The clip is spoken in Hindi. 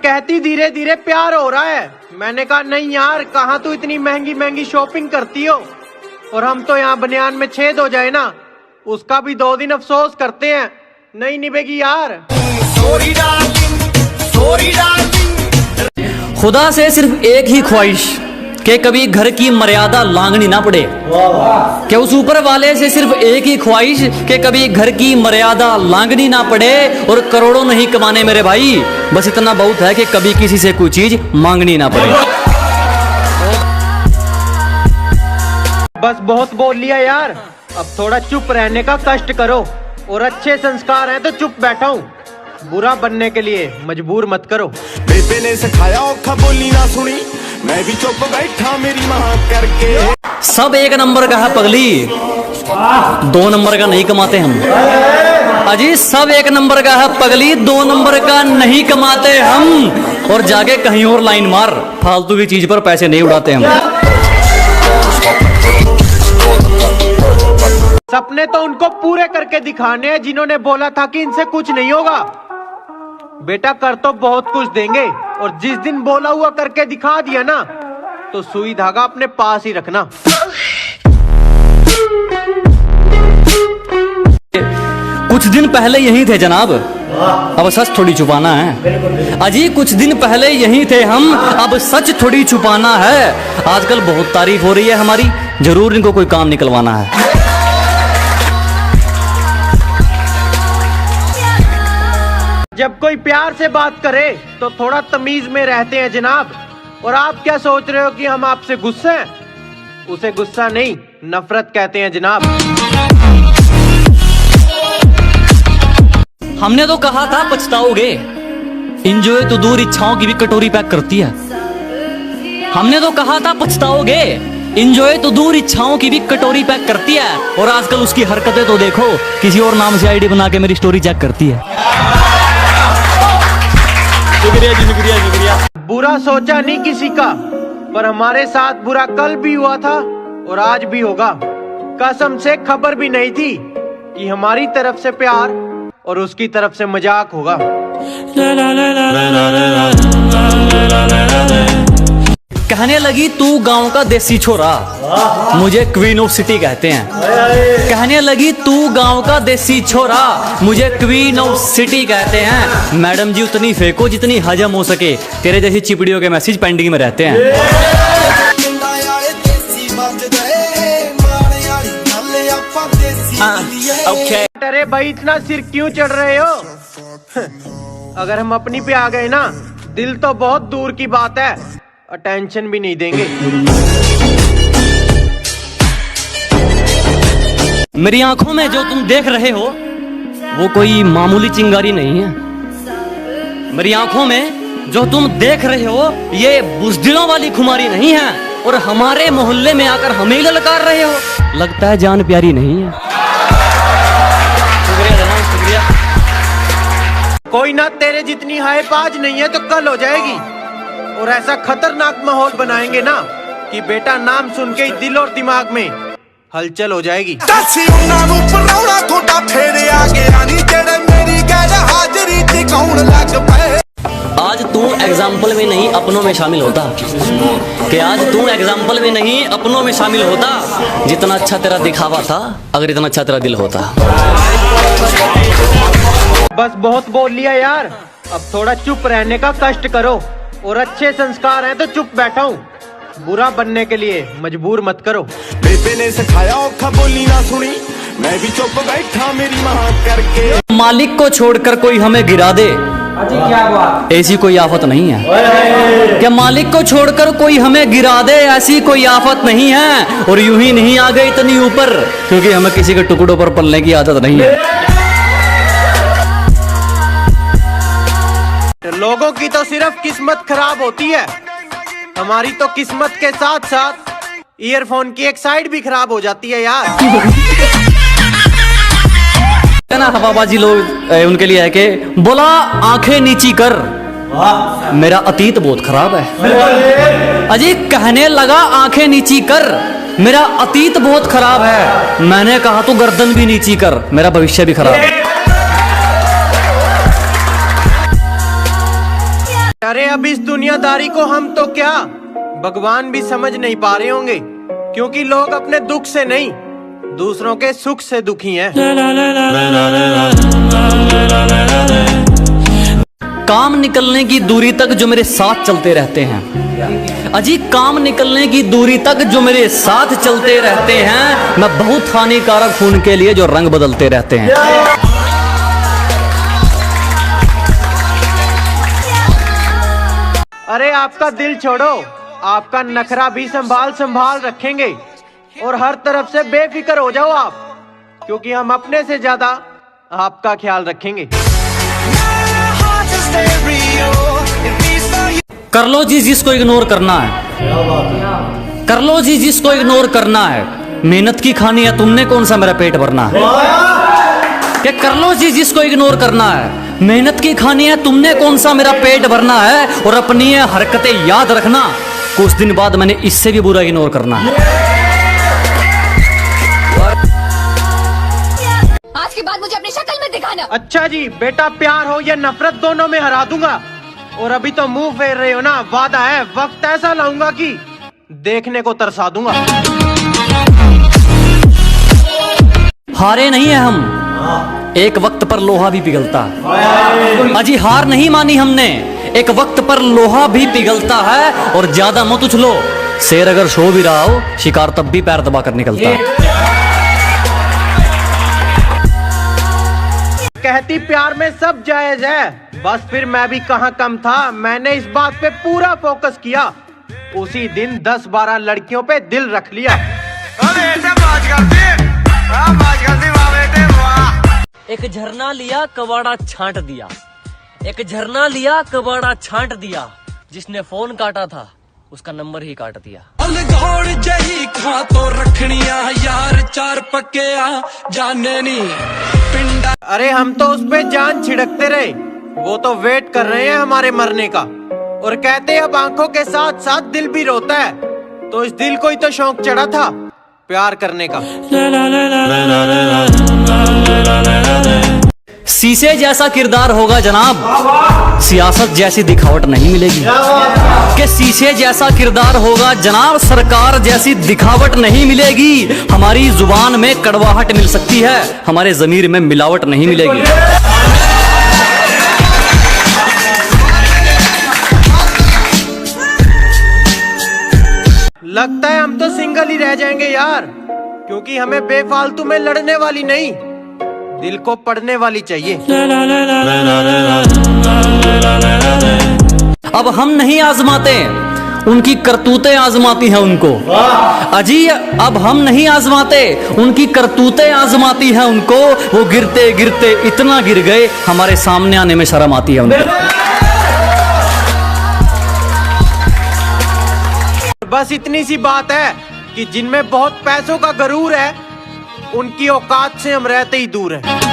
कहती धीरे धीरे प्यार हो रहा है। मैंने कहा नहीं यार, कहाँ तू इतनी महंगी महंगी शॉपिंग करती हो, और हम तो यहाँ बनियान में छेद हो जाए ना उसका भी 2 दिन अफसोस करते हैं। नहीं निभेगी यार। Sorry darling. खुदा से सिर्फ एक ही ख्वाहिश कि कभी घर की मर्यादा लांघनी ना पड़े। कि उस ऊपर वाले से सिर्फ एक ही ख्वाहिश कि कभी घर की मर्यादा लांघनी ना पड़े और करोड़ों नहीं कमाने मेरे भाई, बस इतना बहुत है कि कभी किसी से कोई चीज मांगनी ना पड़े। बस बहुत बोल लिया यार, अब थोड़ा चुप रहने का कष्ट करो। और अच्छे संस्कार हैं तो चुप बैठा हूँ, बुरा बनने के लिए मजबूर मत करो। बेबे ने सिखाया औखा बोली ना सुनी, मैं भी चुप बैठा मेरी माँ करके। सब 1 नंबर का है पगली, 2 नंबर का नहीं कमाते हम। अजी सब 1 नंबर का है पगली, 2 नंबर का नहीं कमाते हम। और जाके कहीं और लाइन मार, फालतू की चीज पर पैसे नहीं उड़ाते हम। सपने तो उनको पूरे करके दिखाने हैं जिन्होंने बोला था कि इनसे कुछ नहीं होगा। बेटा कर तो बहुत कुछ देंगे, और जिस दिन बोला हुआ करके दिखा दिया ना तो सुई धागा अपने पास ही रखना। कुछ दिन पहले यही थे जनाब, अब सच थोड़ी छुपाना है। अजी कुछ दिन पहले यही थे हम, अब सच थोड़ी छुपाना है। आजकल बहुत तारीफ हो रही है हमारी, जरूर इनको कोई काम निकलवाना है। जब कोई प्यार से बात करे तो थोड़ा तमीज में रहते हैं जनाब। और आप क्या सोच रहे हो कि हम आपसे गुस्से हैं? उसे गुस्सा नहीं, नफरत कहते हैं जनाब। हमने तो कहा था पछताओगे, इंजॉय तो दूर इच्छाओं की भी कटोरी पैक करती है। हमने तो कहा था पछताओगे, इंजॉय तो दूर इच्छाओं की भी कटोरी पैक करती है। और आजकल उसकी हरकतें तो देखो, किसी और नाम से आईडी बना के मेरी स्टोरी चेक करती है। शुक्रिया जी, शुक्रिया शुक्रिया। बुरा सोचा नहीं किसी का, पर हमारे साथ बुरा कल भी हुआ था और आज भी होगा। कसम से खबर भी नहीं थी कि हमारी तरफ से प्यार और उसकी तरफ से मजाक होगा। कहने लगी तू गांव का देसी छोरा, मुझे क्वीन ऑफ सिटी कहते हैं। कहने लगी तू गांव का देसी छोरा, मुझे क्वीन ऑफ सिटी कहते हैं। मैडम जी उतनी फेंको जितनी हजम हो सके, तेरे जैसी चिपड़ियों के मैसेज पेंडिंग में रहते हैं। अरे भाई इतना सिर क्यों चढ़ रहे हो? अगर हम अपनी पे आ गए ना, दिल तो बहुत दूर की बात है, अटेंशन भी नहीं देंगे। मेरी आंखों में जो तुम देख रहे हो वो कोई मामूली चिंगारी नहीं है। मेरी आंखों में जो तुम देख रहे हो ये बुज़दिलों वाली खुमारी नहीं है। और हमारे मोहल्ले में आकर हमें ललकार रहे हो, लगता है जान प्यारी नहीं है। शुक्रिया जनाब, शुक्रिया। कोई ना, तेरे जितनी हाइप आज नहीं है तो कल हो जाएगी। और ऐसा खतरनाक माहौल बनाएंगे ना कि बेटा नाम सुन के ही दिल और दिमाग में हलचल हो जाएगी। आज तू एग्जाम्पल में नहीं अपनों में शामिल होता, कि आज तू एग्जाम्पल में नहीं अपनों में शामिल होता। जितना अच्छा तेरा दिखावा था, अगर इतना अच्छा तेरा दिल होता। बस बहुत बोल लिया यार, अब थोड़ा चुप रहने का कष्ट करो। और अच्छे संस्कार हैं तो चुप बैठा हूँ, बुरा बनने के लिए मजबूर मत करो। बेबे ने सिखाया औखा बोली ना सुनी, मैं भी चुप बैठा मेरी माँ करके। मालिक को छोड़कर कोई हमें गिरा दे, क्या बात? ऐसी कोई आफत नहीं है। क्या मालिक को छोड़कर कोई हमें गिरा दे, ऐसी कोई आफत नहीं है। और यूं ही नहीं आ गए इतनी ऊपर, क्योंकि हमें किसी के टुकड़ों पर पलने की आदत नहीं है। लोगों की तो सिर्फ किस्मत खराब होती है, हमारी तो किस्मत के साथ साथ ईयरफोन की एक साइड भी खराब हो जाती है यार। ना हवाबाजी लोग उनके लिए है कि बोला आंखें नीची कर, मेरा अतीत बहुत खराब है। अजी कहने लगा आंखें नीची कर, मेरा अतीत बहुत खराब है। मैंने कहा तो गर्दन भी नीची कर, मेरा भविष्य भी खराब है। अरे अब इस दुनियादारी को हम तो क्या भगवान भी समझ नहीं पा रहे होंगे, क्योंकि लोग अपने दुख से नहीं दूसरों के सुख से दुखी हैं। काम निकलने की दूरी तक जो मेरे साथ चलते रहते हैं, अजी काम निकलने की दूरी तक जो मेरे साथ चलते रहते हैं, मैं बहुत हानिकारक हूं उनके लिए जो रंग बदलते रहते हैं। अरे आपका दिल छोड़ो, आपका नखरा भी संभाल संभाल रखेंगे और हर तरफ से बेफिक्र हो जाओ आप, क्योंकि हम अपने से ज्यादा आपका ख्याल रखेंगे। कर लो जी जिसको इग्नोर करना है, कर लो जी जिसको इग्नोर करना है। मेहनत की खानी है, तुमने कौन सा मेरा पेट भरना है। कि कर लो जी जिसको इग्नोर करना है, मेहनत की खानी है, तुमने कौन सा मेरा पेट भरना है। और अपनी ये हरकतें याद रखना, कुछ दिन बाद मैंने इससे भी बुरा इग्नोर करना है। आज के बाद मुझे अपनी शक्ल में दिखाना। अच्छा जी, बेटा प्यार हो या नफरत दोनों में हरा दूंगा। और अभी तो मुंह फेर रहे हो ना, वादा है वक्त ऐसा लाऊंगा कि देखने को तरसा दूंगा। हारे नहीं है हम, एक वक्त पर लोहा भी पिघलता है। अजी हार नहीं मानी हमने, एक वक्त पर लोहा भी पिघलता है। और ज्यादा मत उछलो, शेर अगर सो भी रहा हो, शिकार तब भी पैर दबा कर निकलता है। कहती प्यार में सब जायज है, बस फिर मैं भी कहाँ कम था। मैंने इस बात पे पूरा फोकस किया, उसी दिन 10-12 लड़कियों पे दिल रख लिया। एक झरना लिया कबाड़ा छांट दिया, एक झरना लिया कबाड़ा छांट दिया। जिसने फोन काटा था उसका नंबर ही काट दिया। जही खा तो रखनिया यार, चार पक्के जाने नी पिंडा। अरे हम तो उस पे जान छिड़कते रहे, वो तो वेट कर रहे हैं हमारे मरने का। और कहते अब आंखों के साथ साथ दिल भी रोता है, तो इस दिल को ही तो शौक चढ़ा था प्यार करने का। शीशे जैसा किरदार होगा जनाब, सियासत जैसी दिखावट नहीं मिलेगी। कि शीशे जैसा किरदार होगा जनाब, सरकार जैसी दिखावट नहीं मिलेगी। हमारी जुबान में कड़वाहट मिल सकती है, हमारे जमीर में मिलावट नहीं मिलेगी। लगता है हम तो सिंगल ही रह जाएंगे यार, क्योंकि हमें बेफालतू में लड़ने वाली नहीं, दिल को पढ़ने वाली चाहिए। अब हम नहीं आजमाते, उनकी करतूतें आजमाती हैं उनको। अजी अब हम नहीं आजमाते, उनकी करतूतें आजमाती हैं उनको। वो गिरते गिरते इतना गिर गए, हमारे सामने आने में शर्म आती है उनको। बस इतनी सी बात है कि जिनमें बहुत पैसों का गरूर है, उनकी औकात से हम रहते ही दूर हैं।